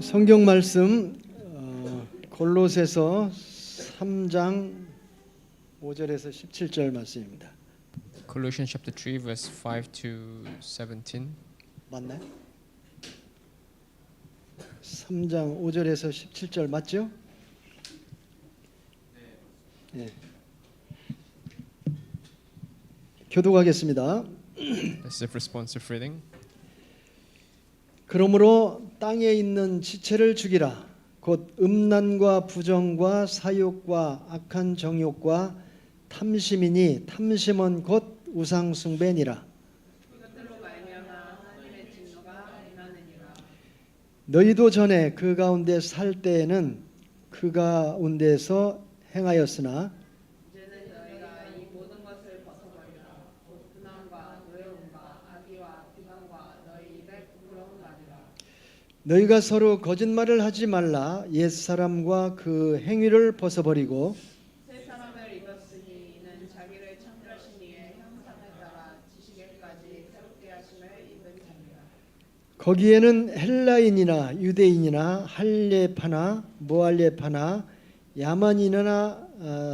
성경 말씀 골로새서 3장 5절에서 17절 말씀입니다. Colossians chapter 3 verse 5 to 17. 맞나요? 3장 5절에서 17절 맞죠? 네. 교독하겠습니다. This is responsive reading. 그러므로 땅에 있는 지체를 죽이라. 곧 음란과 부정과 사욕과 악한 정욕과 탐심이니 탐심은 곧 우상 숭배니라. 너희도 전에 그 가운데 살 때에는 그 가운데서 행하였으나 이제는 너희가 이 모든 것을 벗어버리라. 곧 분함과 노여움과 악의와 비방과 너희 입에 부끄러운 말이라. 너희가 서로 거짓말을 하지 말라. 옛사람과 그 행위를 벗어버리고 새 사람을 입었으니 이는 자기를 창조하신 이의 형상에 따라 지식에까지 새롭게 하심을 입은 자니라. 거기에는 헬라인이나 유대인이나 할례파나 모할례파나 야만인이나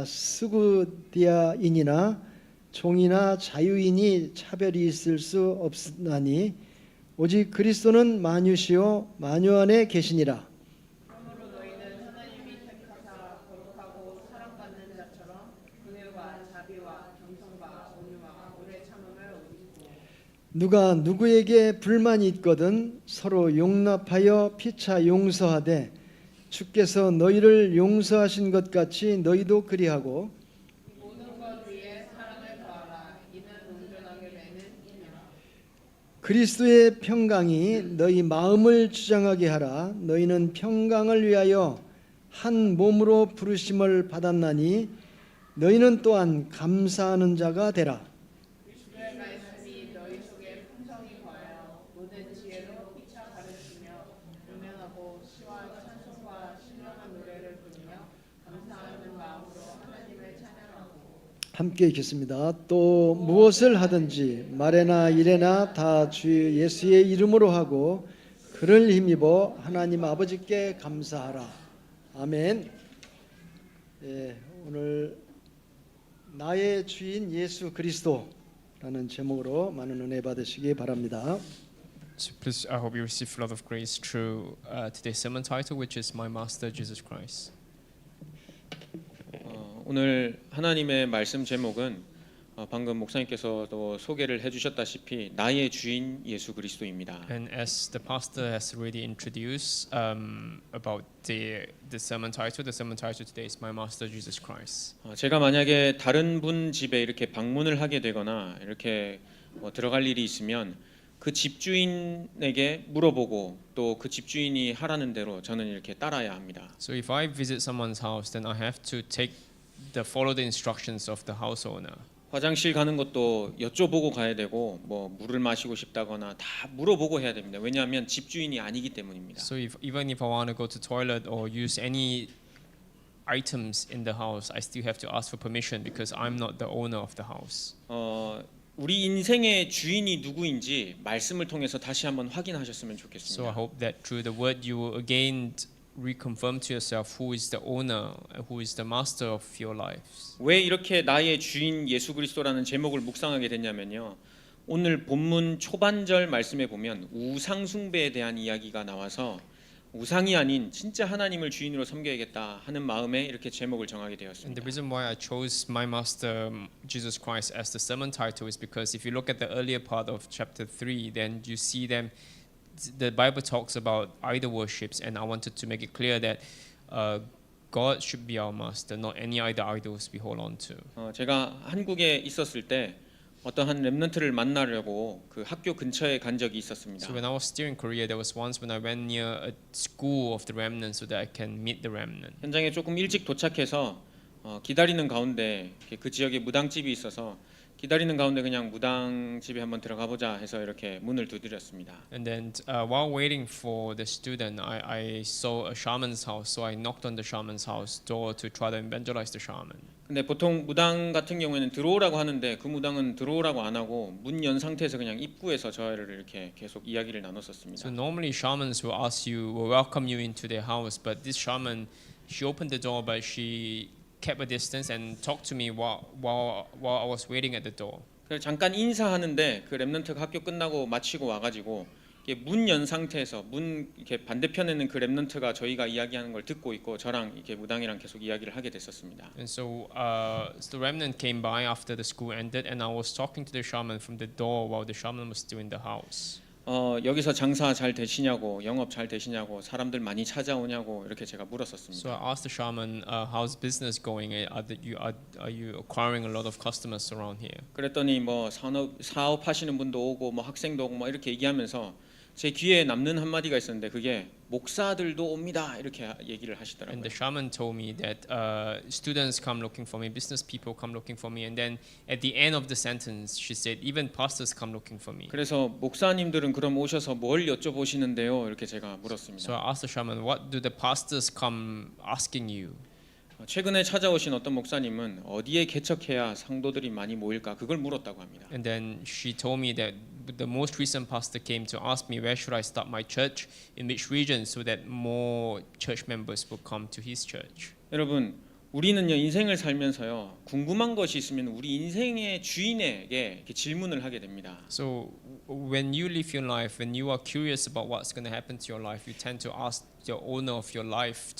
스구디아인이나 종이나 자유인이 차별이 있을 수 없나니 오직 그리스도는 만유시요 만유 안에 계시니라. 그러므로 너희는 하나님이 택하사 거룩하고 사랑받는 자처럼 긍휼과 자비와 겸손과 온유와 오래 참음을 입고 누가 누구에게 불만이 있거든 서로 용납하여 피차 용서하되 주께서 너희를 용서하신 것 같이 너희도 그리하고 이 모든 것 위에 사랑을 더하라. 이는 온전하게 되는 이니라. 그리스도의 평강이 너희 마음을 주장하게 하라. 너희는 평강을 위하여 한 몸으로 부르심을 받았나니 너희는 또한 감사하는 자가 되라. 그리스도의 말씀이 너희 속에 풍성히 거하여 모든 지혜로 피차 가르치며 교면하고 시와 찬송과 신령한 노래를 부르며 감사하는 마음으로 하나님을 찬양하고 함께 읽겠습니다. 또 무엇을 하든지 말에나 일에나 다 주 예수의 이름으로 하고 그를 힘입어 하나님 아버지께 감사하라. 아멘. 예, 오늘 나의 주인 예수 그리스도라는 제목으로 많은 은혜 받으시기 바랍니다. So please, I hope you receive a lot of grace through today's sermon title, which is My Master Jesus Christ. 오늘 하나님의 말씀 제목은 방금 목사님께서도 소개를 해주셨다시피 나의 주인 예수 그리스도입니다. And as the pastor has already introduced about the sermon title today is My Master Jesus Christ. 제가 만약에 다른 분 집에 이렇게 방문을 하게 되거나 이렇게 들어갈 일이 있으면 그 집주인에게 물어보고 또 그 집주인이 하라는 대로 저는 이렇게 따라야 합니다. So if I visit someone's house, then I have to follow the instructions of the house owner. 화장실 가는 것도 여쭤보고 가야 되고 뭐 물을 마시고 싶다거나 다 물어보고 해야 됩니다. 왜냐하면 집주인이 아니기 때문입니다. So even if I want to go to toilet or use any items in the house, I still have to ask for permission because I'm not the owner of the house. 우리 인생의 주인이 누구인지 말씀을 통해서 다시 한번 확인하셨으면 So I 좋겠습니다. hope that through the word you will again reconfirm to yourself who is the owner, who is the master of your lives. 왜 이렇게 나의 주인 예수 그리스도라는 제목을 묵상하게 됐냐면요. 오늘 본문 초반절 말씀에 보면 우상 숭배에 대한 이야기가 나와서 우상이 아닌 진짜 하나님을 주인으로 섬겨야겠다 하는 마음에 이렇게 제목을 정하게 And the 되었습니다. reason why I chose My Master Jesus Christ as the sermon title is because if you look at the earlier part of chapter 3, then you see the Bible talks about idol worships, and I wanted to make it clear that God should be our master, not any other idols we hold on to. 제가 한국에 있었을 때 어떤 한 렘넌트를 만나려고 그 학교 근처에 간 적이 있었습니다. So when I was still in Korea, there was once when I went near a school of the remnant so that I can meet the remnant. 현장에 조금 일찍 도착해서 기다리는 가운데 그 지역에 무당집이 있어서 기다리는 가운데 그냥 무당집에 한번 들어가 보자 해서 이렇게 문을 두드렸습니다. And then while waiting for the student, I saw a shaman's house, so I knocked on the shaman's house door to try to evangelize the shaman. 근데 보통 무당 같은 경우에는 들어오라고 하는데 그 무당은 들어오라고 안 하고 문 연 상태에서 그냥 입구에서 저를 이렇게 계속 이야기를 나눴었습니다. So normally shamans will ask you, will welcome you into their house, but this shaman, she opened the door, but she kept a distance and talked to me while I was waiting at the door. 그래서 잠깐 인사하는데 그 렘넌트가 학교 끝나고 마치고 와가지고 문 연 상태에서 문 이렇게 반대편에는 그 렘넌트가 저희가 이야기하는 걸 듣고 있고 저랑 이렇게 무당이랑 계속 이야기를 하게 됐었습니다. And so, so the remnant came by after the school ended, and I was talking to the shaman from the door while the shaman was still in the house. 여기서 장사 잘 되시냐고 영업 잘 되시냐고 사람들 많이 찾아오냐고 이렇게 제가 물었었습니다. So I asked the shaman, "How's business going? Are you acquiring a lot of customers around here?" 그랬더니 뭐 사업하시는 분도 오고 뭐 학생도 오고 뭐 이렇게 얘기하면서 제 귀에 남는 한마디가 있었는데 그게 목사들도 옵니다 이렇게 얘기를 And 하시더라고요. the shaman told me that students come looking for me, business people come looking for me, and then at the end of the sentence, she said, even pastors come looking for me. 그래서 목사님들은 그럼 오셔서 뭘 여쭤보시는데요? 이렇게 제가 물었습니다. So I asked the shaman, what do the pastors come asking you? 최근에 찾아오신 어떤 목사님은 어디에 개척해야 상도들이 많이 모일까 그걸 물었다고 합니다. And then she told me that the most recent pastor came to ask me where should I start my church, in which region, so that more church members would come to his church. 여러분, 우리는요 인생을 살면서요 궁금한 것이 있으면 우리 인생의 주인에게 이렇게 질문을 하게 됩니다. So when you live your life, when you are curious about what's going to happen to your life, you tend to ask the owner of your life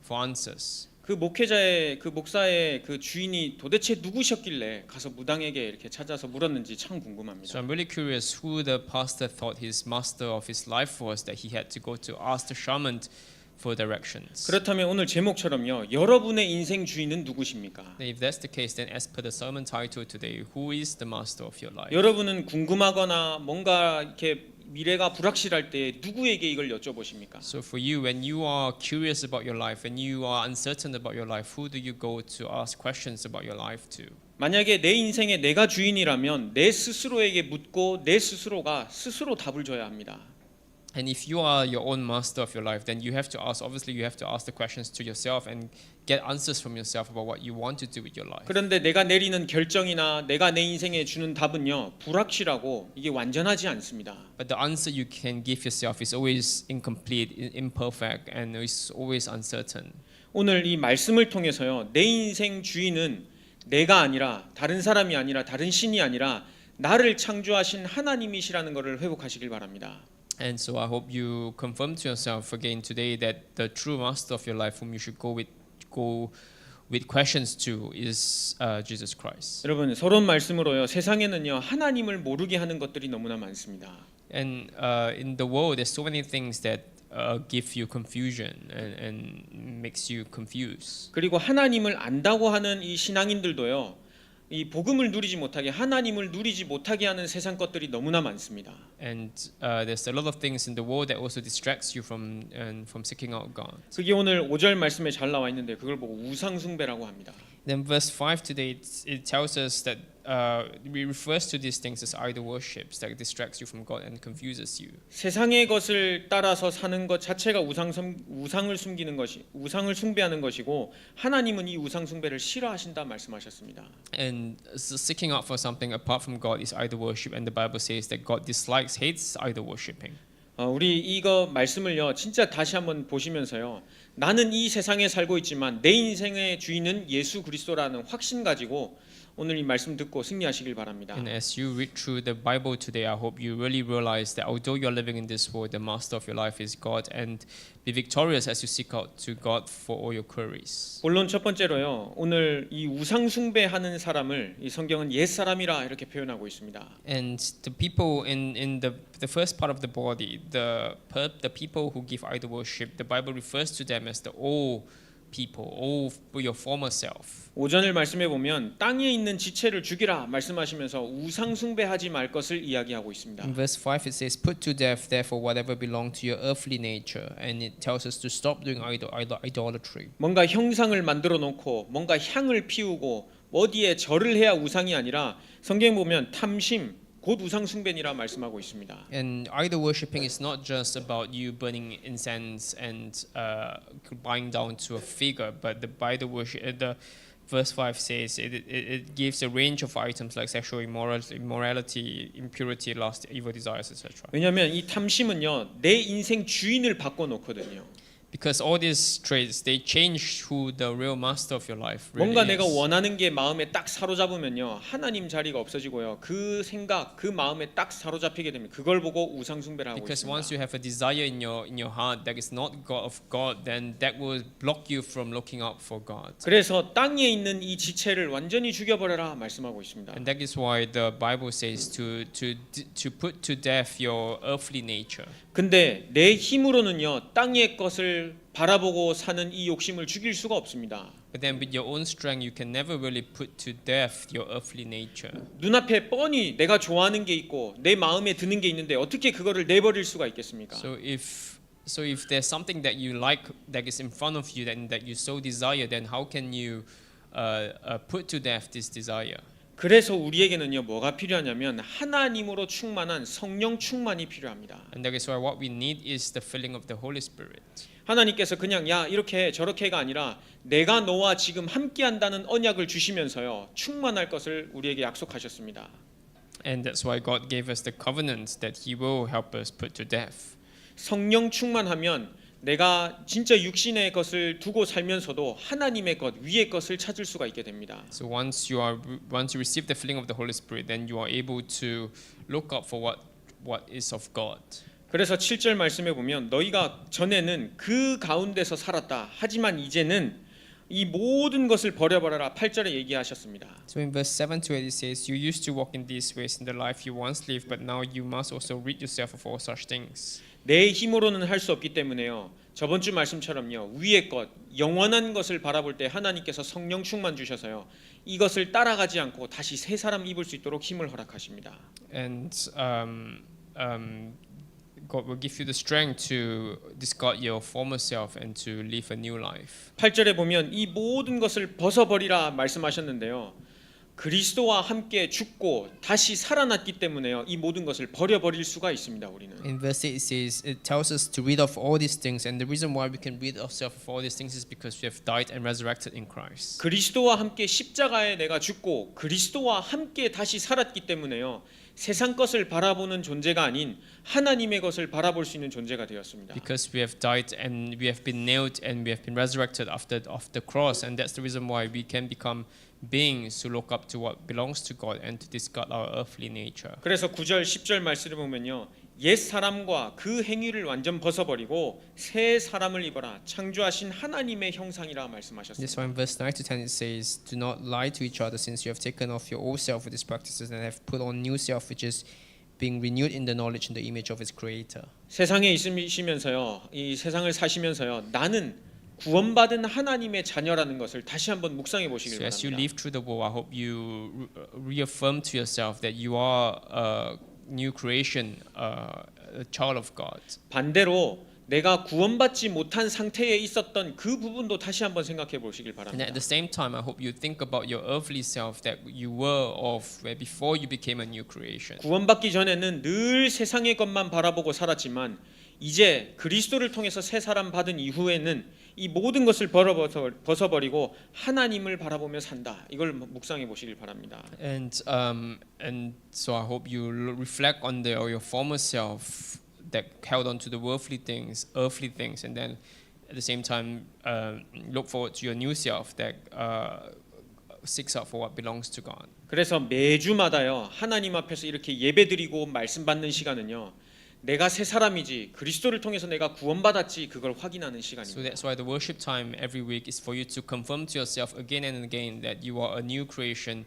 for answers. 그 목회자의 그 목사의 그 주인이 도대체 누구셨길래 가서 무당에게 이렇게 찾아서 물었는지 참 궁금합니다. So I'm really curious who the pastor thought his master of his life was that he had to go to ask the shaman for directions. 그렇다면 오늘 제목처럼요 여러분의 인생 주인은 누구십니까? If that's the case, then as per the sermon title today, who is the master of your life? 여러분은 궁금하거나 뭔가 이렇게 미래가 불확실할 때 누구에게 이걸 여쭤보십니까? So for you, when you are curious about your life, when you are uncertain about your life, who do you go to ask questions about your life to? 만약에 내 인생에 내가 주인이라면 내 스스로에게 묻고 내 스스로가 스스로 답을 줘야 합니다. And if you are your own master of your life, then you have to ask. Obviously, you have to ask the questions to yourself and get answers from yourself about what you want to do with your life. 그런데 내가 내리는 결정이나 내가 내 인생에 주는 답은요 불확실하고 이게 완전하지 않습니다. But the answer you can give yourself is always incomplete, imperfect, and is always uncertain. 오늘 이 말씀을 통해서요 내 인생 주인은 내가 아니라 다른 사람이 아니라 다른 신이 아니라 나를 창조하신 하나님이시라는 것을 회복하시길 바랍니다. And so I hope you confirm to yourself again today that the true master of your life, whom you should go with questions to, is Jesus Christ. 여러분 서론 말씀으로요 세상에는요 하나님을 모르게 하는 것들이 너무나 많습니다. And in the world, there's so many things that give you confusion and makes you confused. 그리고 하나님을 안다고 하는 이 신앙인들도요 이 복음을 누리지 못하게 하나님을 누리지 못하게 하는 세상 것들이 너무나 많습니다. And there's a lot of things in the world that also distracts you from seeking out God. 그게 오늘 5절 말씀에 잘 나와 있는데 그걸 보고 우상 숭배라고 합니다. Then verse 5 today, it tells us that it refers to these things as idol worships that distracts you from God and confuses you. 세상의 것을 따라서 사는 것 자체가 우상을 숨기는 것이 우상을 숭배하는 것이고 하나님은 이 우상 숭배를 싫어하신다 말씀하셨습니다. And so seeking out for something apart from God is idol worship, and the Bible says that God dislikes, hates idol worshiping. 우리 이거 말씀을요 진짜 다시 한번 보시면서요 나는 이 세상에 살고 있지만 내 인생의 주인은 예수 그리스도라는 확신 가지고 오늘 이 말씀 듣고 승리하시길 바랍니다. And as you read through the Bible today, I hope you really realize that although you're living in this world, the master of your life is God, and be victorious as you seek out to God for all your queries. 본론 첫 번째로요 오늘 이 우상 숭배하는 사람을 이 성경은 옛 사람이라 이렇게 표현하고 있습니다. And the people in the first part of the body, the people who give idol worship, the Bible refers to them as the old people, all your former self. 오전을 말씀해 보면 땅에 있는 지체를 죽이라 말씀하시면서 우상 숭배하지 말 것을 이야기하고 있습니다. In verse 5 it says, "Put to death therefore whatever belong to your earthly nature," and it tells us to stop doing idolatry. 뭔가 형상을 만들어 놓고 뭔가 향을 피우고 어디에 절을 해야 우상이 아니라 성경 보면 탐심 곧 우상 숭배니라 말씀하고 있습니다. And idol worshipping is not just about you burning incense and bowing down to a figure, but the verse 5 says it gives a range of items like sexual immorality, impurity, lust, evil desires, etc. 왜냐하면 이 탐심은요 내 인생 주인을 바꿔놓거든요. Because all these traits they change who the real master of your life really 뭔가 내가 is. 원하는 게 마음에 딱 사로잡으면요 하나님 자리가 없어지고요 그 생각 그 마음에 딱 사로잡히게 되면 그걸 보고 우상 숭배를 하고 Because 있습니다. once you have a desire in your heart that is not God of God, then that will block you from looking out for God. 그래서 땅에 있는 이 지체를 완전히 죽여버려라 말씀하고 있습니다. And that is why the Bible says to put to death your earthly nature. 근데 내 힘으로는요 땅의 것을 바라보고 사는 이 욕심을 죽일 수가 없습니다. But then with your own strength, you can never really put to death your earthly nature. 눈앞에 뻔히 내가 좋아하는 게 있고 내 마음에 드는 게 있는데 어떻게 그거를 내버릴 수가 있겠습니까? So if there's something that you like that is in front of you that you so desire, then how can you put to death this desire? 그래서 우리에게는요 뭐가 필요하냐면 하나님으로 충만한 성령 충만이 필요합니다. And that is why what we need is the filling of the Holy Spirit. 하나님께서 그냥 야 이렇게 저렇게가 아니라 내가 너와 지금 함께한다는 언약을 주시면서요 충만할 것을 우리에게 약속하셨습니다. And that's why God gave us the covenant that He will help us put to death. 성령 충만하면 내가 진짜 육신의 것을 두고 살면서도 하나님의 것 위의 것을 찾을 수가 있게 됩니다. So once you receive the filling of the Holy Spirit, then you are able to look up for what is of God. 그래서 7절 말씀에 보면 너희가 전에는 그 가운데서 살았다. 하지만 이제는 이 모든 것을 버려버려라. 8절에 얘기하셨습니다. So in verse 7 to 8 it says, You used to walk in these ways in the life you once lived, but now you must also rid yourself of all such things. 내 힘으로는 할 수 없기 때문에요. 저번 주 말씀처럼요. 위의 것, 영원한 것을 바라볼 때 하나님께서 성령 충만 주셔서요. 이것을 따라가지 않고 다시 새 사람 입을 수 있도록 힘을 허락하십니다. And God will give you the strength to discard your former self and to live a new life. 8절에 보면 이 모든 것을 벗어버리라 말씀하셨는데요. 그리스도와 함께 죽고 다시 살아났기 때문에요. 이 모든 것을 버려버릴 수가 있습니다. 우리는. In verse 8 it says, it tells us to rid off all these things, and the reason why we can rid ourselves of all these things is because we have died and resurrected in Christ. 그리스도와 함께 십자가에 내가 죽고 그리스도와 함께 다시 살았기 때문에요. 세상 것을 바라보는 존재가 아닌 하나님의 것을 바라볼 수 있는 존재가 되었습니다. Because we have died and we have been nailed and we have been resurrected after the cross, and that's the reason why we can become beings who look up to what belongs to God and to discard our earthly nature. 그래서 9절 10절 말씀을 보면요. 옛 사람과 그 행위를 완전 벗어버리고 새 사람을 입어라. 창조하신 하나님의 형상이라 말씀하셨습니다. This one verse 9 to 10 it says, Do not lie to each other, since you have taken off your old self with its practices and have put on new self, which is being renewed in the knowledge and the image of its creator. 세상에 있으시면서요. 이 세상을 사시면서요. 나는 구원받은 하나님의 자녀라는 것을 다시 한번 묵상해 보시길 So as you 바랍니다. live through the world, I hope you reaffirm to yourself that you are a new creation, a child of God. 반대로 내가 구원받지 못한 상태에 있었던 그 부분도 다시 한번 생각해 보시길 And 바랍니다. at the same time, I hope you think about your earthly self that you were of where before you became a new creation. 구원받기 전에는 늘 세상의 것만 바라보고 살았지만 이제 그리스도를 통해서 새 사람 받은 이후에는 이 모든 것을 벗어버리고 하나님을 바라보며 산다. 이걸 묵상해 보시길 바랍니다. And so I hope you reflect on your former self that held on to the earthly things, and then at the same time look forward to your new self that seeks out for what belongs to God. 그래서 매주마다요 하나님 앞에서 이렇게 예배드리고 말씀 받는 시간은요 내가 새 사람이지 그리스도를 통해서 내가 구원받았지 그걸 확인하는 So 시간입니다. that's why the worship time every week is for you to confirm to yourself again and again that you are a new creation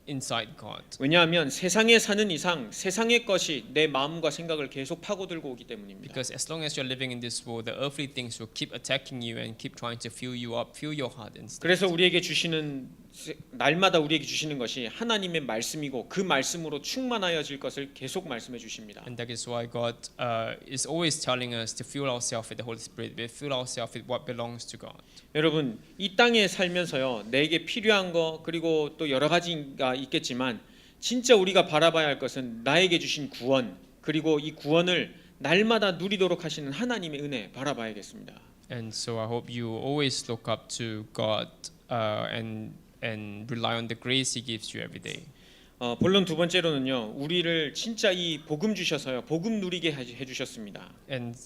inside God. 왜냐하면 세상에 사는 이상 세상의 것이 내 마음과 생각을 계속 파고들고 오기 때문입니다. Because as long as you're living in this world, the earthly things will keep attacking you and keep trying to fill you up, fill your heart instead. 그래서 우리에게 주시는 날마다 우리에게 주시는 것이 하나님의 말씀이고 그 말씀으로 충만하여질 것을 계속 말씀해 주십니다. And that is why God is always telling us to fill ourselves with the Holy Spirit, to fill ourselves with what belongs to God. 여러분 이 땅에 살면서요 내게 필요한 거 그리고 또 여러 가지가 있겠지만 진짜 우리가 바라봐야 할 것은 나에게 주신 구원 그리고 이 구원을 날마다 누리도록 하시는 하나님의 은혜 바라봐야겠습니다. And so I hope you always look up to God and rely on the grace He gives you every day. 본론 두 번째로는요, 우리를 진짜 이 복음 주셔서요, 복음 누리게 해주셨습니다. And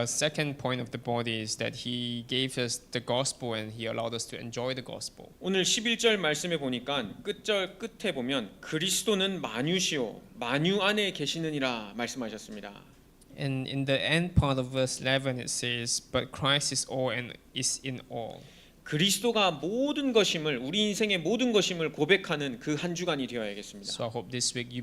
second point of the body is that He gave us the gospel and He allowed us to enjoy the gospel. 오늘 11절 말씀에 보니까 끝절 끝에 보면 그리스도는 만유시오, 만유 안에 계시느니라 말씀하셨습니다. And in the end part of verse 11 it says, "But Christ is all and is in all." 그리스도가 모든 것임을, 우리 인생의 모든 것임을 고백하는 그 한 주간이 되어야겠습니다. So I hope this week you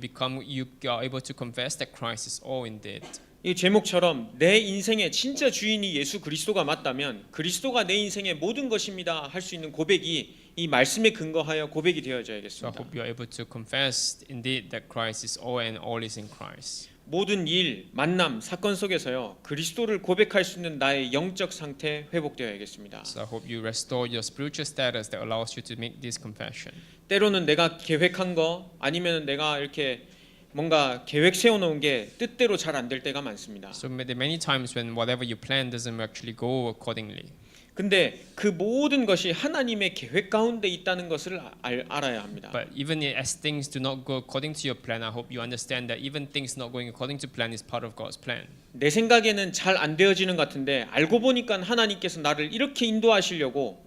are able to confess that Christ is all indeed. 이 제목처럼 내 인생의 진짜 주인이 예수 그리스도가 맞다면 그리스도가 내 인생의 모든 것입니다 할 수 있는 고백이 이 말씀에 근거하여 고백이 So I 되어져야겠습니다. hope you are able to confess indeed that Christ is all and all is in Christ. 모든 일, 만남, 사건 속에서요 그리스도를 고백할 수 있는 나의 영적 상태 회복되어야겠습니다. So I hope you restore your spiritual status that allows you to make this confession. 때로는 내가 계획한 거 아니면 내가 이렇게 뭔가 계획 세워놓은 게 뜻대로 잘 안 될 때가 많습니다. So there are many times when whatever you plan doesn't actually go accordingly. 근데 그 모든 것이 하나님의 계획 가운데 있다는 것을 알아야 합니다. But even as things do not go according to your plan, I hope you understand that even things not going according to plan is part of God's plan. 내 생각에는 잘 안 되어지는 것 같은데 알고 보니까 하나님께서 나를 이렇게 인도하시려고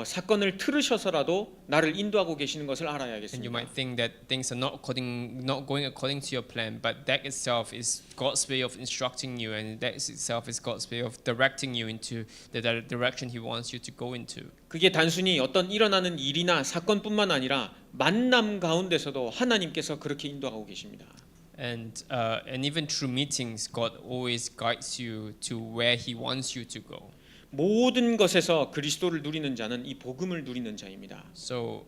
사건을 틀으셔서라도 나를 인도하고 계시는 것을 And you 알아야겠습니다. might think that things are not going according to your plan, but that itself is God's way of instructing you, and that itself is God's way of directing you into the direction He wants you to go into. 그게 단순히 어떤 일어나는 일이나 사건뿐만 아니라 만남 가운데서도 하나님께서 그렇게 인도하고 계십니다. And even through meetings, God always guides you to where He wants you to go. 모든 것에서 그리스도를 누리는 자는 이 복음을 누리는 자입니다. So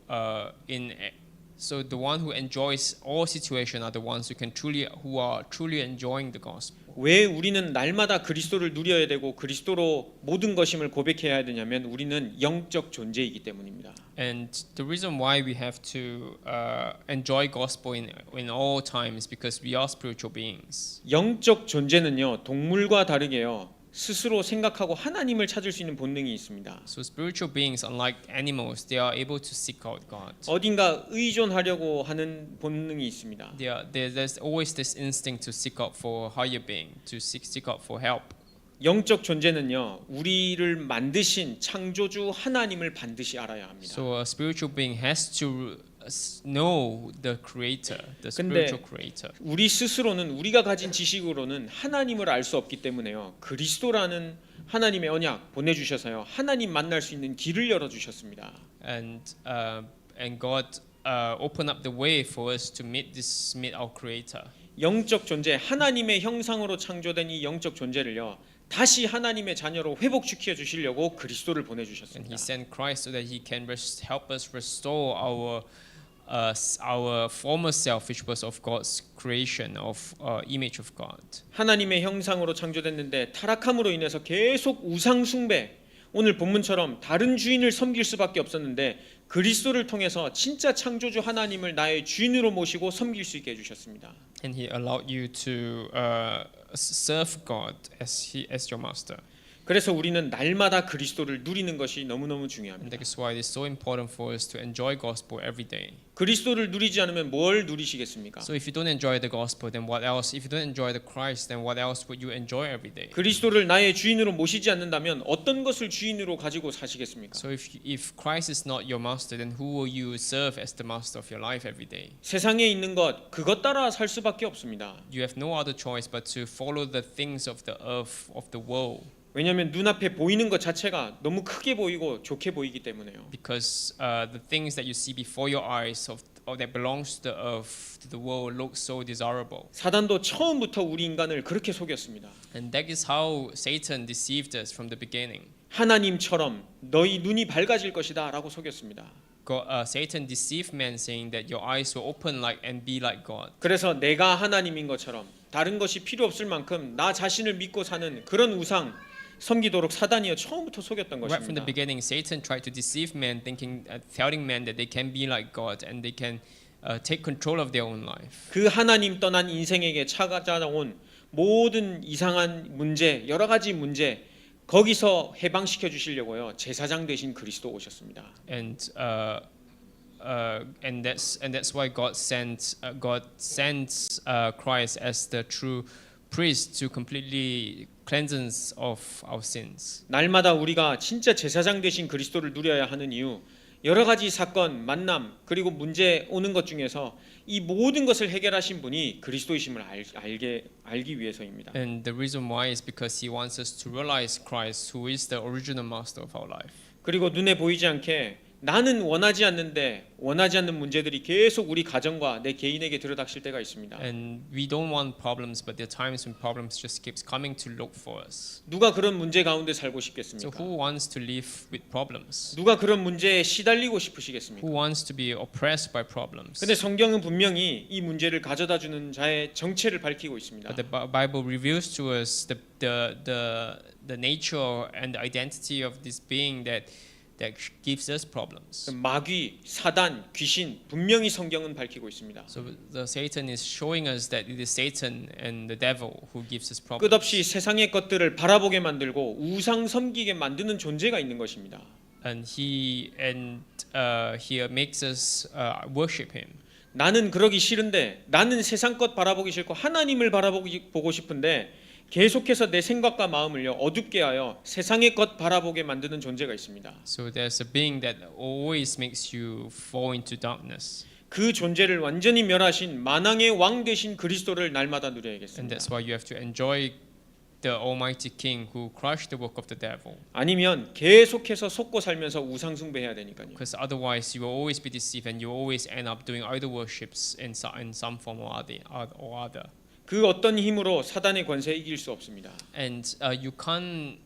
the one who enjoys all situation are the ones who are truly enjoying the gospel. 왜 우리는 날마다 그리스도를 누려야 되고 그리스도로 모든 것임을 고백해야 되냐면 우리는 영적 존재이기 때문입니다. And the reason why we have to enjoy gospel in all times because we are spiritual beings. 영적 존재는요 동물과 다르게요 스스로 생각하고 하나님을 찾을 수 있는 본능이 있습니다. So spiritual beings, unlike animals, they are able to seek out God. 어딘가 의존하려고 하는 본능이 있습니다. There's always this instinct to seek out for higher being, to seek out for help. 영적 존재는요 우리를 만드신 창조주 하나님을 반드시 알아야 합니다. So a spiritual being has to know the creator, the 근데 spiritual creator. 우리 스스로는 우리가 가진 지식으로는 하나님을 알 수 없기 때문에요. 그리스도라는 하나님의 언약 보내주셔서요. 하나님 만날 수 있는 길을 열어주셨습니다. And God opened up the way for us to meet our creator. 영적 존재, 하나님의 형상으로 창조된 이 영적 존재를요. 다시 하나님의 자녀로 회복시켜 주시려고 그리스도를 And 보내주셨습니다. He sent Christ so that He can help us restore our former self, which was of God's creation, of image of God. 하나님의 형상으로 창조됐는데 타락함으로 인해서 계속 우상 숭배, 오늘 본문처럼 다른 주인을 섬길 수밖에 없었는데 그리스도를 통해서 진짜 창조주 하나님을 나의 주인으로 모시고 섬길 수 있게 해주셨습니다. And He allowed you to serve God as your master. 그래서 우리는 날마다 그리스도를 누리는 것이 너무너무 And 중요합니다. that is why it is so important for us to enjoy gospel every day. 그리스도를 누리지 않으면 뭘 누리시겠습니까? So if you don't enjoy the gospel, then what else? If you don't enjoy the Christ, then what else would you enjoy every day? 그리스도를 나의 주인으로 모시지 않는다면 어떤 것을 주인으로 가지고 사시겠습니까? So if Christ is not your master, then who will you serve as the master of your life every day? 세상에 있는 것 그것 따라 살 수밖에 없습니다. You have no other choice but to follow the things of the earth, of the world, 왜냐하면 눈앞에 보이는 것 자체가 너무 크게 보이고 좋게 보이기 때문에요. because the things that you see before your eyes that belongs to the earth, to the world, look so desirable. 사단도 처음부터 우리 인간을 그렇게 속였습니다. And that is how Satan deceived us from the beginning. 하나님처럼 너희 눈이 밝아질 것이다라고 속였습니다. Satan deceived man, saying that your eyes will open and be like God. 그래서 내가 하나님인 것처럼 다른 것이 필요 없을 만큼 나 자신을 믿고 사는 그런 우상 섬기도록 사단이요 처음부터 속였던 Right from the 것입니다. beginning, Satan tried to deceive man, telling man that they can be like God and they can take control of their own life. 그 하나님 떠난 인생에게 찾아온 모든 이상한 문제, 여러 가지 문제, 거기서 해방시켜 주시려고요. 제사장 되신 그리스도 오셨습니다. And that's why God sent Christ as the true priest to completely cleanse us of our sins. 날마다 우리가 진짜 제사장 되신 그리스도를 누려야 하는 이유, 여러 가지 사건, 만남, 그리고 문제 오는 것 중에서 이 모든 것을 해결하신 분이 그리스도이심을 알기 위해서입니다. And the reason why is because He wants us to realize Christ, who is the original master of our life. 그리고 눈에 보이지 않게 나는 원하지 않는데 원하지 않는 문제들이 계속 우리 가정과 내 개인에게 들어닥칠 때가 있습니다. And we don't want problems, but there are times when problems just keeps coming to look for us. 누가 그런 문제 가운데 살고 So 싶겠습니까? who wants to live with problems? 누가 그런 문제에 시달리고 싶으시겠습니까? Who wants to be oppressed by problems? 근데 성경은 분명히 이 문제를 가져다 주는 자의 정체를 밝히고 있습니다. But the Bible reveals to us the nature and the identity of this being that gives us problems. 마귀, 사단, 귀신 분명히 성경은 밝히고 있습니다. So the Satan is showing us that it is Satan and the devil who gives us problems. 끝없이 세상의 것들을 바라보게 만들고 우상 섬기게 만드는 존재가 있는 것입니다. And he makes us worship him. 나는 그러기 싫은데, 나는 세상 것 바라보기 싫고 하나님을 바라보고 싶은데 계속해서 내 생각과 마음을요 어둡게 하여 세상의 것 바라보게 만드는 존재가 있습니다. So there's a being that always makes you fall into darkness. 그 존재를 완전히 멸하신 만왕의 왕 되신 그리스도를 날마다 And 누려야겠습니다. that's why you have to enjoy the Almighty King who crushed the work of the devil. 아니면 계속해서 속고 살면서 우상 숭배해야 되니까요. Because otherwise you will always be deceived and you always end up doing idol worships in some form or other. 그 어떤 힘으로 사단의 권세에 이길 수 없습니다. And you can't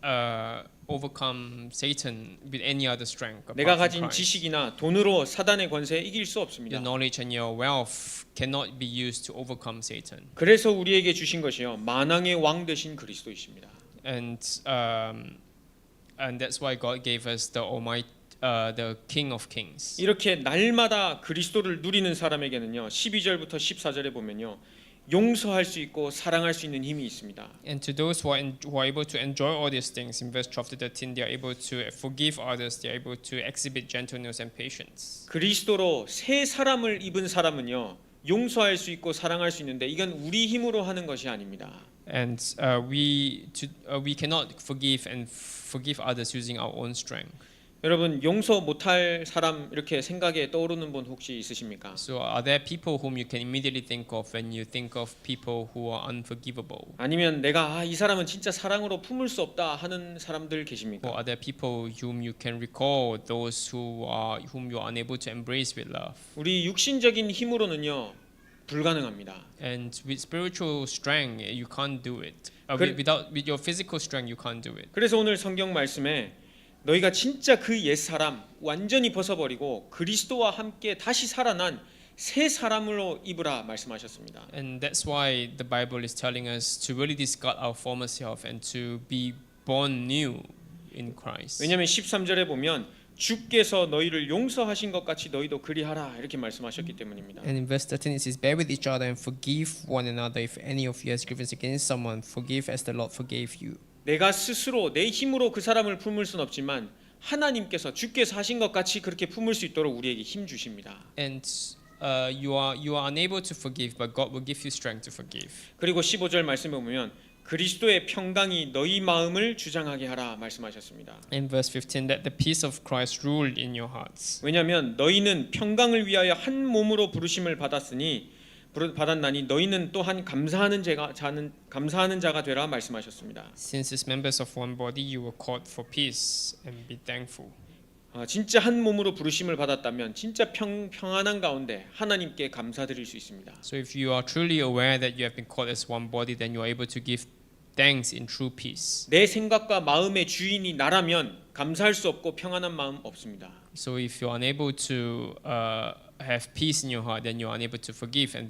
overcome Satan with any other strength. 내가 apart from 가진 Christ. 지식이나 돈으로 사단의 권세에 이길 수 Your 없습니다. knowledge and your wealth cannot be used to overcome Satan. 그래서 우리에게 주신 것이요 만왕의 왕 되신 그리스도이십니다. And that's why God gave us the Almighty, the King of Kings. 이렇게 날마다 그리스도를 누리는 사람에게는요 12절부터 14절에 보면요 용서할 수 있고 사랑할 수 있는 힘이 있습니다. And to those who are able to enjoy all these things, in verse 12 to 13, they are able to forgive others, they are able to exhibit gentleness and patience. 그리스도로 새 사람을 입은 사람은요 용서할 수 있고 사랑할 수 있는데 이건 우리 힘으로 하는 것이 아닙니다. And we cannot forgive others using our own strength. 여러분 용서 못할 사람 이렇게 생각에 떠오르는 분 혹시 있으십니까? So are there people whom you can immediately think of when you think of people who are unforgivable? 아니면 내가 이 사람은 진짜 사랑으로 품을 수 없다 하는 사람들 계십니까? Or are there people whom you can recall, those whom you are unable to embrace with love? 우리 육신적인 힘으로는요 불가능합니다. And with spiritual strength, you can't do it. 그- With your physical strength, you can't do it. 그래서 오늘 성경 말씀에 너희가 진짜 그 옛 사람 완전히 벗어버리고 그리스도와 함께 다시 살아난 새 사람으로 입으라 말씀하셨습니다. And that's why the Bible is telling us to really discard our former self and to be born new in Christ. 왜냐하면 13절에 보면 주께서 너희를 용서하신 것 같이 너희도 그리하라 이렇게 말씀하셨기 때문입니다. And in verse 13 it says, "Bear with each other and forgive one another. If any of you has grievance against someone, forgive as the Lord forgave you." 내가 스스로 내 힘으로 그 사람을 품을 수는 없지만 하나님께서 주께서 하신 것 같이 그렇게 품을 수 있도록 우리에게 힘 주십니다. And you are unable to forgive, but God will give you strength to forgive. 그리고 15절 말씀에 보면 그리스도의 평강이 너희 마음을 주장하게 하라 말씀하셨습니다. In verse 15, that the peace of Christ ruled in your hearts. 왜냐하면 너희는 평강을 위하여 한 몸으로 부르심을 받았나니 너희는 또한 감사하는 자가 되라 말씀하셨습니다. Since as members of one body, you were called for peace, and be thankful. 진짜 한 몸으로 부르심을 받았다면 진짜 평안한 가운데 하나님께 감사드릴 수 있습니다. So if you are truly aware that you have been called as one body, then you are able to give thanks in true peace. 내 생각과 마음의 주인이 나라면 감사할 수 없고 평안한 마음 없습니다. So if you are unable to have peace in your heart, then you are unable to forgive and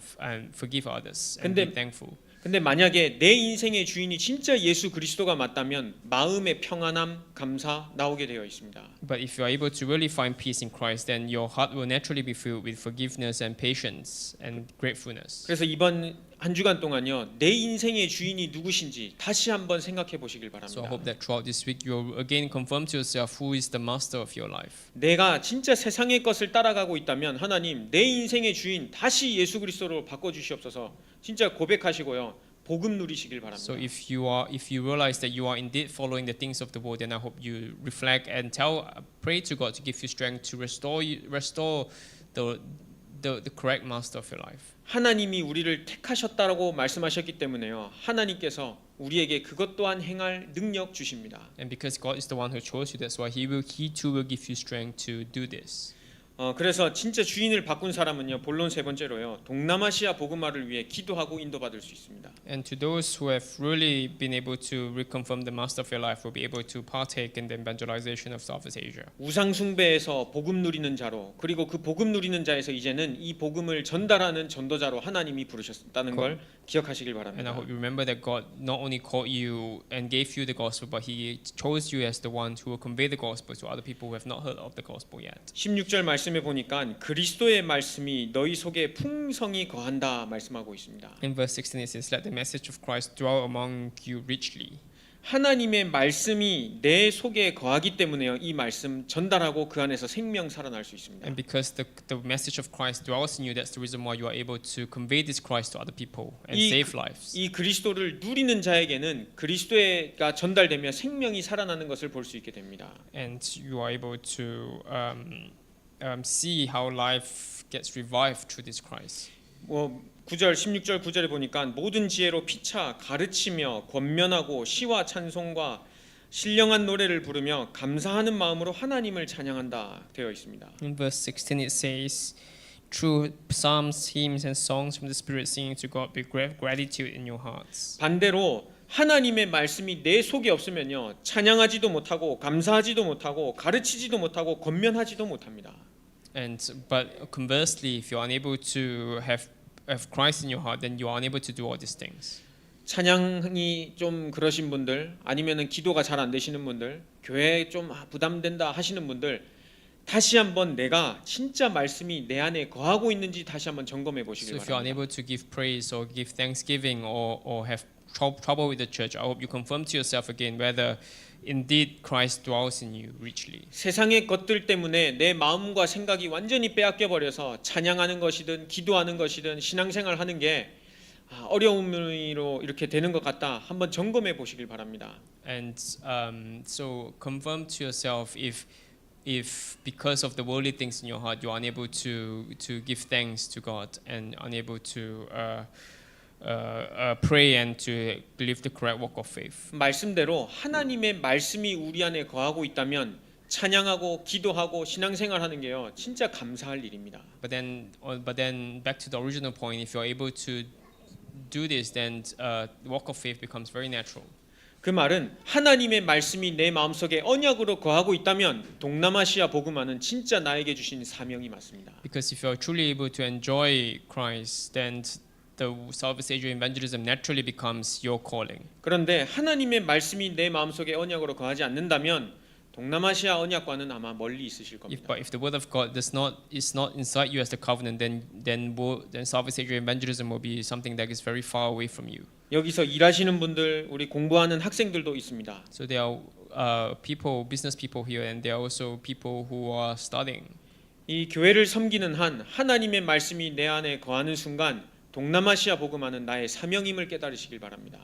forgive others and be 근데 thankful. 근데 만약에 내 인생의 주인이 진짜 예수 그리스도가 맞다면 마음의 평안함, 감사 나오게 되어 있습니다. But if you are able to really find peace in Christ, then your heart will naturally be filled with forgiveness and patience and gratefulness. 그래서 이번 한 주간 동안요, 내 인생의 주인이 누구신지 다시 한번 생각해 보시길 So I 바랍니다. hope that throughout this week you'll again confirm to yourself who is the master of your life. 내가 진짜 세상의 것을 따라가고 있다면 하나님 내 인생의 주인 다시 예수 그리스도로 바꿔 주시옵소서. 진짜 고백하시고요. 복음 누리시길 바랍니다. So if you realize that you are indeed following the things of the world, then I hope you reflect and pray to God to give you strength to restore the correct master of your life. 하나님이 우리를 택하셨다라고 말씀하셨기 때문에요. 하나님께서 우리에게 그것 또한 행할 능력 주십니다. And because God is the one who chose you, that's why He too will give you strength to do this. 그래서 진짜 주인을 바꾼 사람은요. 본론 세 번째로요. 동남아시아 복음화를 위해 기도하고 인도받을 수 있습니다. And to those who have really been able to reconfirm the master of your life, will be able to partake in the evangelization of Southeast Asia. 우상 숭배에서 복음 누리는 자로 그리고 그 복음 누리는 자에서 이제는 이 복음을 전달하는 전도자로 하나님이 부르셨다는 걸 기억하시길 And I 바랍니다. hope you remember that God not only called you and gave you the gospel, but He chose you as the one who will convey the gospel to other people who have not heard of the gospel yet. 16절 말씀에 보니까 그리스도의 말씀이 너희 속에 풍성히 거한다 말씀하고 있습니다. In verse 16 it says, "Let the message of Christ dwell among you richly." 하나님의 말씀이 내 속에 거하기 때문에요. 이 말씀 전달하고 그 안에서 생명 살아날 수 있습니다. And because the message of Christ dwells in you, that's the reason why you are able to convey this Christ to other people and save lives. 이 그리스도를 누리는 자에게는 그리스도가 전달되며 생명이 살아나는 것을 볼 수 있게 됩니다. And you are able to see how life gets revived through this Christ. 9절 16절 9절에 보니까 모든 지혜로 피차 가르치며 권면하고 시와 찬송과 신령한 노래를 부르며 감사하는 마음으로 하나님을 찬양한다 되어 있습니다. In verse 16 it says, "Through psalms, hymns, and songs from the Spirit, singing to God with gratitude in your hearts." 반대로 하나님의 말씀이 내 속에 없으면요 찬양하지도 못하고 감사하지도 못하고 가르치지도 못하고 권면하지도 못합니다. But conversely, if you are unable to have Christ in your heart, then you are unable to do all these things. 찬양이 좀 그러신 분들 아니면은 기도가 잘 안 되시는 분들 교회 좀 부담된다 하시는 분들 다시 한번 내가 진짜 말씀이 내 안에 거하고 있는지 다시 한번 점검해 So 보시길 if you are 바랍니다. unable to give praise or give thanksgiving or have trouble with the church, I hope you confirm to yourself again whether indeed Christ dwells in you richly. 세상의 것들 때문에 내 마음과 생각이 완전히 빼앗겨 버려서 찬양하는 것이든 기도하는 것이든 신앙생활 하는 게 어려움으로 이렇게 되는 것 같다. 한번 점검해 보시길 바랍니다. And so confirm to yourself if because of the worldly things in your heart you are unable to give thanks to God and unable to pray and to live the correct walk of faith. 말씀대로 하나님의 말씀이 우리 안에 거하고 있다면 찬양하고 기도하고 신앙생활하는 게요 진짜 감사할 일입니다. But then back to the original point, if you are able to do this, then the walk of faith becomes very natural. 그 말은 하나님의 말씀이 내 마음속에 언약으로 거하고 있다면 동남아시아 복음화는 진짜 나에게 주신 사명이 맞습니다. Because if you are truly able to enjoy Christ, then the Southeast Asia evangelism naturally becomes your calling. 그런데 하나님의 말씀이 내 마음속에 언약으로 거하지 않는다면 동남아시아 언약과는 아마 멀리 있으실 겁니다. But if the word of God is not inside you as the covenant, then Southeast Asia evangelism will be something that is very far away from you. 여기서 일하시는 분들, 우리 공부하는 학생들도 있습니다. So there are business people here, and there are also people who are studying. 이 교회를 섬기는 한 하나님의 말씀이 내 안에 거하는 순간 동남아시아 복음화는 나의 사명임을 깨달으시길 바랍니다.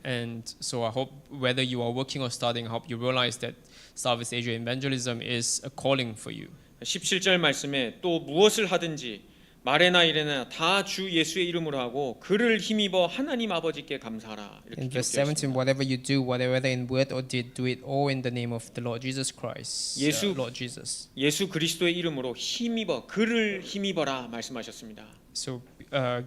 And so I hope whether you are working or studying, I hope you realize that Southeast Asia evangelism is a calling for you. 17절 말씀에 또 무엇을 하든지 말에나 일에나 다 주 예수의 이름으로 하고 그를 힘입어 하나님 아버지께 감사하라. 이렇게 In verse 기록되어 17, 있습니다. whatever you do, whether in word or deed, do it all in the name of the Lord Jesus Christ. Lord Jesus. 예수 그리스도의 이름으로 힘입어 그를 힘입어라 말씀하셨습니다. So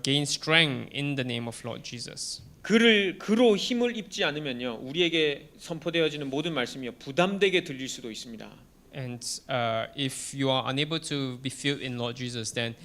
gain strength in the name of Lord Jesus. 그로 힘을 입지 않으면요 우리에게 선포되어지는 모든 말씀이요 부담되게 들릴 수도 있습니다. And if you are unable to be filled in Lord Jesus, then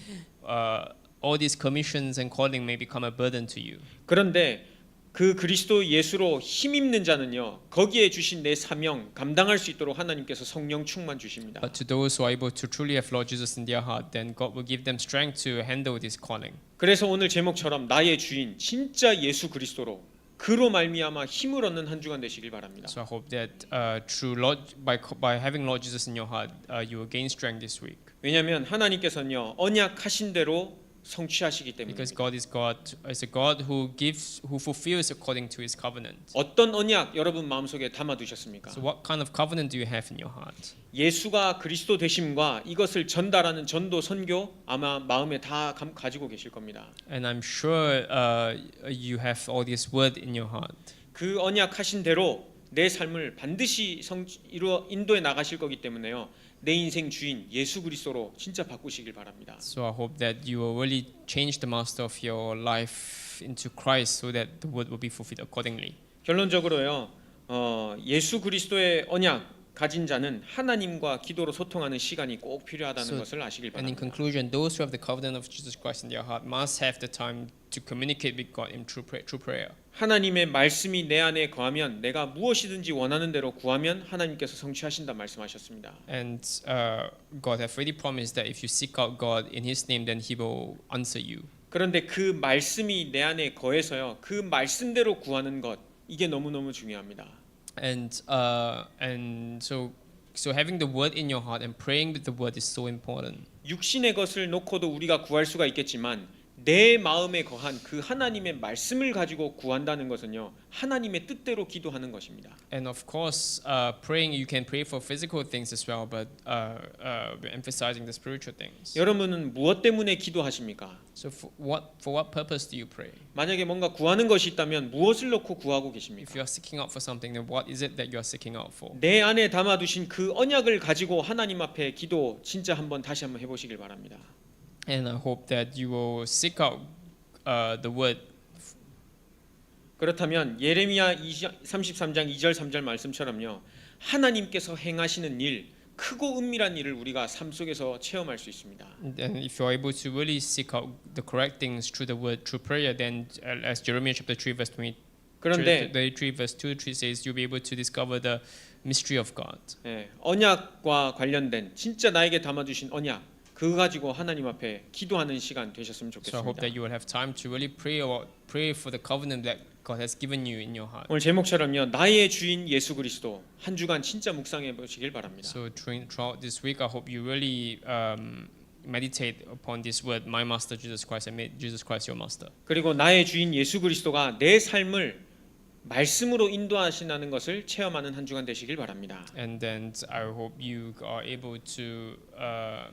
all these commissions and calling may become a burden to you. 그런데 그 그리스도 예수로 힘입는 자는요, 거기에 주신 내 사명 감당할 수 있도록 하나님께서 성령 충만 주십니다. But to those who are able to truly have Lord Jesus in their heart, then God will give them strength to handle this calling. 그래서 오늘 제목처럼 나의 주인 진짜 예수 그리스도로 그로 말미암아 힘을 얻는 한 주간 되시길 바랍니다. So I hope that through by having Lord Jesus in your heart, you will gain strength this week. 왜냐하면 하나님께서는요 언약하신 대로 성취하시기 Because 때문입니다. God is a God who fulfills according to His covenant. 어떤 언약 여러분 마음속에 담아두셨습니까? So what kind of covenant do you have in your heart? 예수가 그리스도 되심과 이것을 전달하는 전도 선교 아마 마음에 다 가지고 계실 겁니다. And I'm sure you have all this word in your heart. 그 언약하신 대로 내 삶을 반드시 인도해 나가실 거기 때문에요. 내 인생 주인 예수 그리스도로 진짜 바꾸시길 바랍니다. So I hope that you will really change the master of your life into Christ, so that the word will be fulfilled accordingly. 결론적으로요. 예수 그리스도의 언약 가진 자는 하나님과 기도로 소통하는 시간이 꼭 필요하다는 So, 것을 아시길 And in 바랍니다. conclusion, those who have the covenant of Jesus Christ in their heart must have the time to communicate with God in true prayer. 하나님의 말씀이 내 안에 거하면 내가 무엇이든지 원하는 대로 구하면 하나님께서 성취하신다 말씀하셨습니다. And God have already promised that if you seek out God in His name, then He will answer you. 그런데 그 말씀이 내 안에 거해서요. 그 말씀대로 구하는 것 이게 너무너무 중요합니다. And so having the word in your heart and praying with the word is so important. 육신의 것을 놓고도 우리가 구할 수가 있겠지만 내 마음에 거한 그 하나님의 말씀을 가지고 구한다는 것은요. 하나님의 뜻대로 기도하는 것입니다. And of course, praying, you can pray for physical things as well, but we're emphasizing the spiritual things. 여러분은 무엇 때문에 기도하십니까? So for what purpose do you pray? 만약에 뭔가 구하는 것이 있다면 무엇을 놓고 구하고 If 계십니까? you are seeking out for something, then what is it that you are seeking out for? 내 안에 담아두신 그 언약을 가지고 하나님 앞에 기도 진짜 다시 한번 해보시길 바랍니다. And I hope that you will seek out the word. 그렇다면 예레미야 33장 2절 3절 말씀처럼요. 하나님께서 행하시는 일, 크고 은밀한 일을 우리가 삶 속에서 체험할 수 있습니다. And if you are able to really seek out the correct things through the word, through prayer, then as Jeremiah chapter 3 verse 20, 그런데 33 verse 2 3 says, you'll be able to discover the mystery of God. 언약과 관련된 진짜 나에게 담아주신 언약 그거 가지고 하나님 앞에 기도하는 시간 되셨으면 So I hope 좋겠습니다. that you will have time to really pray for the covenant that God has given you in your heart. 오늘 제목처럼요. 나의 주인 예수 그리스도 한 주간 진짜 묵상해 보시길 바랍니다. So throughout this week, I hope you really meditate upon this word, my master Jesus Christ, and make Jesus Christ your master. 그리고 나의 주인 예수 그리스도가 내 삶을 말씀으로 인도하시는 것을 체험하는 한 주간 되시길 바랍니다. And then I hope you are able to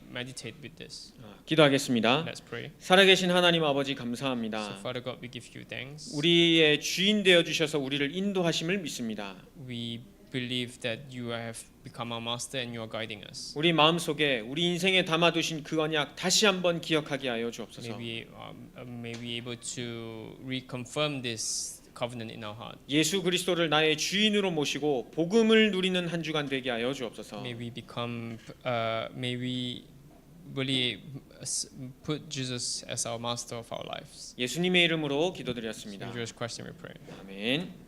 meditate with this. 기도하겠습니다. Let's pray. 살아계신 하나님 아버지 So 감사합니다. Father God, we give you thanks. 우리의 주인 되어 주셔서 우리를 인도하심을 믿습니다. We believe that you have become our master and you are guiding us. 우리 마음속에 우리 인생에 담아두신 그 언약 다시 한번 기억하게 하여 주옵소서. May we able to reconfirm this covenant in our heart. 예수 그리스도를 나의 주인으로 모시고 복음을 누리는 한 주간 되게 하여 주옵소서. May we really put Jesus as our master of our lives. 예수님의 이름으로 In 기도드렸습니다. Jesus Christ we pray. 아멘.